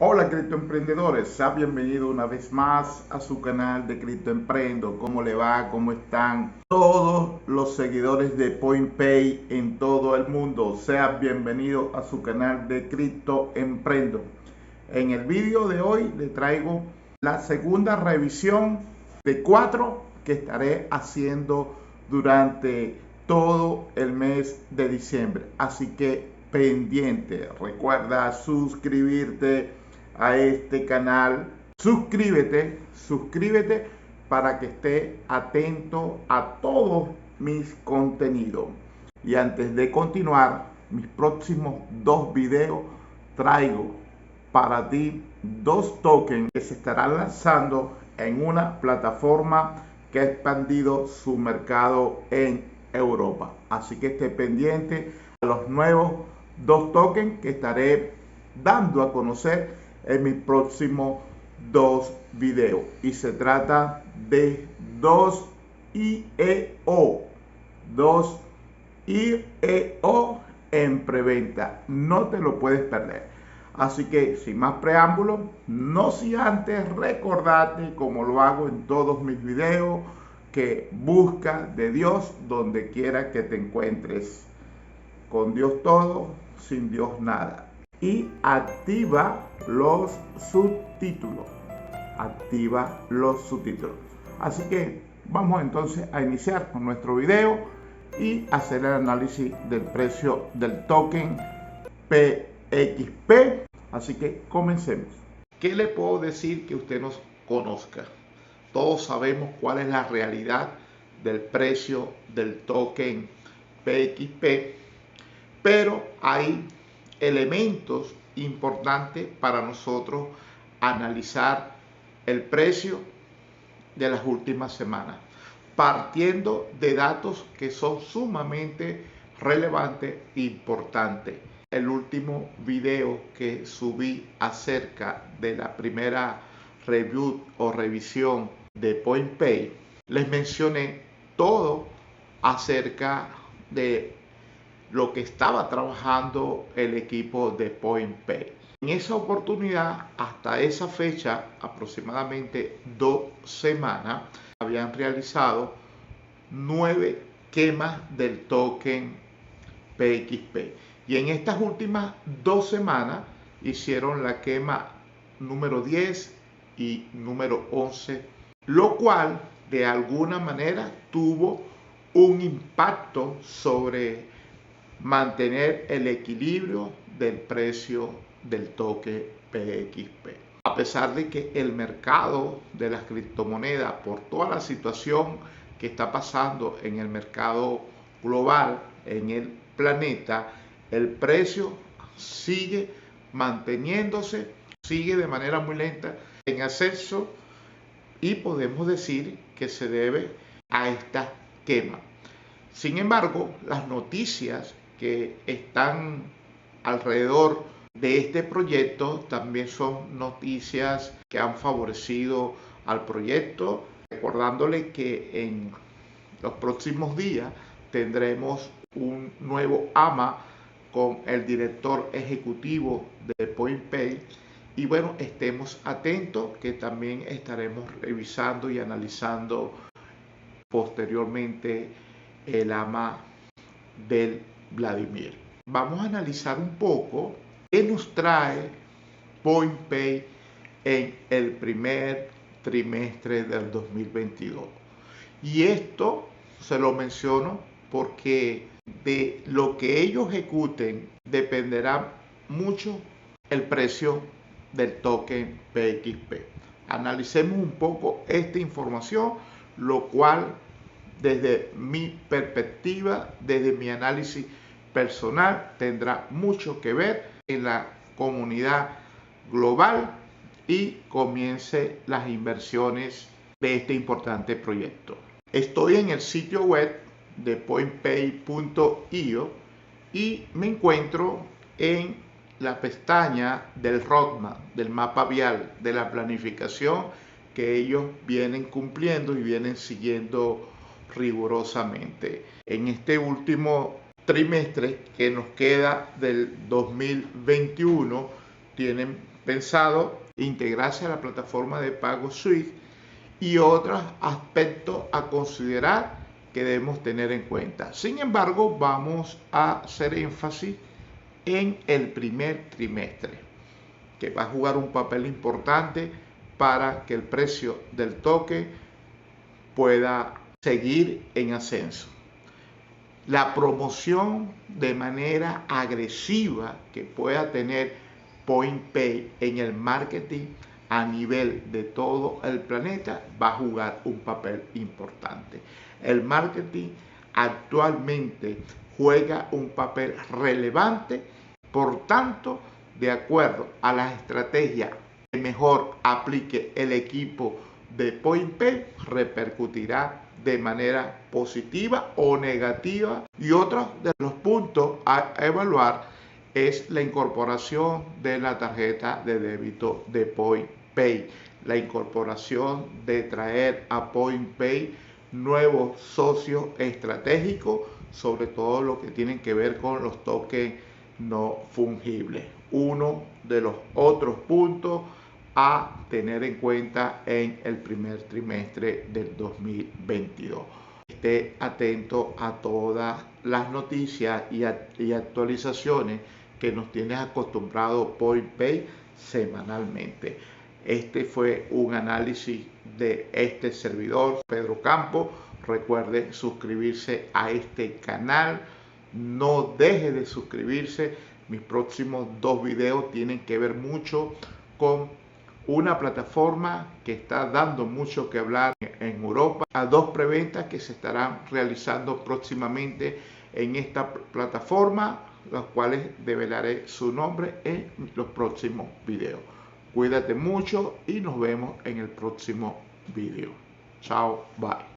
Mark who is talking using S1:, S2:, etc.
S1: Hola criptoemprendedores, sean bienvenidos una vez más a su canal de Cripto Emprendo. ¿Cómo le va? ¿Cómo están todos los seguidores de PointPay en todo el mundo? Sean bienvenidos a su canal de Cripto Emprendo. En el vídeo de hoy le traigo la segunda revisión de 4 que estaré haciendo durante todo el mes de diciembre. Así que pendiente, recuerda suscribirte a este canal. Suscríbete para que esté atento a todos mis contenidos. Y antes de continuar mis próximos 2 videos, traigo para ti 2 tokens que se estarán lanzando en una plataforma que ha expandido su mercado en Europa. Así que esté pendiente a los nuevos 2 tokens que estaré dando a conocer en mis próximos 2 videos. Y se trata de 2 IEO en preventa. No te lo puedes perder. Así que sin más preámbulos, no sin antes recordarte, como lo hago en todos mis videos, que busca de Dios donde quiera que te encuentres. Con Dios todo, sin Dios nada. Y activa los subtítulos. Activa los subtítulos. Así que vamos entonces a iniciar con nuestro video y hacer el análisis del precio del token PXP. Así que comencemos. ¿Qué le puedo decir que usted nos conozca? Todos sabemos cuál es la realidad del precio del token PXP, pero hay elementos importantes para nosotros analizar el precio de las últimas semanas, partiendo de datos que son sumamente relevantes e importantes. El último video que subí acerca de la primera review o revisión de PointPay, les mencioné todo acerca de lo que estaba trabajando el equipo de PointPay. En esa oportunidad, hasta esa fecha, aproximadamente 2 semanas, habían realizado 9 quemas del token PXP. Y en estas últimas 2 semanas hicieron la quema número 10 y número 11, lo cual de alguna manera tuvo un impacto sobre mantener el equilibrio del precio del token PXP. A pesar de que el mercado de las criptomonedas, por toda la situación que está pasando en el mercado global, en el planeta, el precio sigue manteniéndose, sigue de manera muy lenta en ascenso, y podemos decir que se debe a esta quema. Sin embargo, las noticias que están alrededor de este proyecto también son noticias que han favorecido al proyecto, recordándole que en los próximos días tendremos un nuevo AMA con el director ejecutivo de PointPay. Y bueno, estemos atentos que también estaremos revisando y analizando posteriormente el AMA del Vladimir. Vamos a analizar un poco qué nos trae PointPay en el primer trimestre del 2022. Y esto se lo menciono porque de lo que ellos ejecuten dependerá mucho el precio del token PXP. Analicemos un poco esta información, lo cual desde mi perspectiva, desde mi análisis personal, tendrá mucho que ver en la comunidad global y comience las inversiones de este importante proyecto. Estoy en el sitio web de pointpay.io y me encuentro en la pestaña del roadmap, del mapa vial, de la planificación que ellos vienen cumpliendo y vienen siguiendo rigurosamente. En este último trimestre que nos queda del 2021, tienen pensado integrarse a la plataforma de pago SWIFT y otros aspectos a considerar que debemos tener en cuenta. Sin embargo, vamos a hacer énfasis en el primer trimestre, que va a jugar un papel importante para que el precio del token pueda seguir en ascenso. La promoción de manera agresiva que pueda tener PointPay en el marketing a nivel de todo el planeta va a jugar un papel importante. El marketing actualmente juega un papel relevante, por tanto, de acuerdo a las estrategias que mejor aplique el equipo de PointPay, repercutirá de manera positiva o negativa. Y otro de los puntos a evaluar es la incorporación de la tarjeta de débito de PointPay, la incorporación de traer a PointPay nuevos socios estratégicos, sobre todo lo que tienen que ver con los tokens no fungibles. Uno de los otros puntos a tener en cuenta en el primer trimestre del 2022. Esté atento a todas las noticias y actualizaciones que nos tiene acostumbrado PointPay semanalmente. Este fue un análisis de este servidor, Pedro Campo. Recuerde suscribirse a este canal. No deje de suscribirse. Mis próximos 2 videos tienen que ver mucho con una plataforma que está dando mucho que hablar en Europa, a 2 preventas que se estarán realizando próximamente en esta plataforma, las cuales develaré su nombre en los próximos videos. Cuídate mucho y nos vemos en el próximo video. Chao, bye.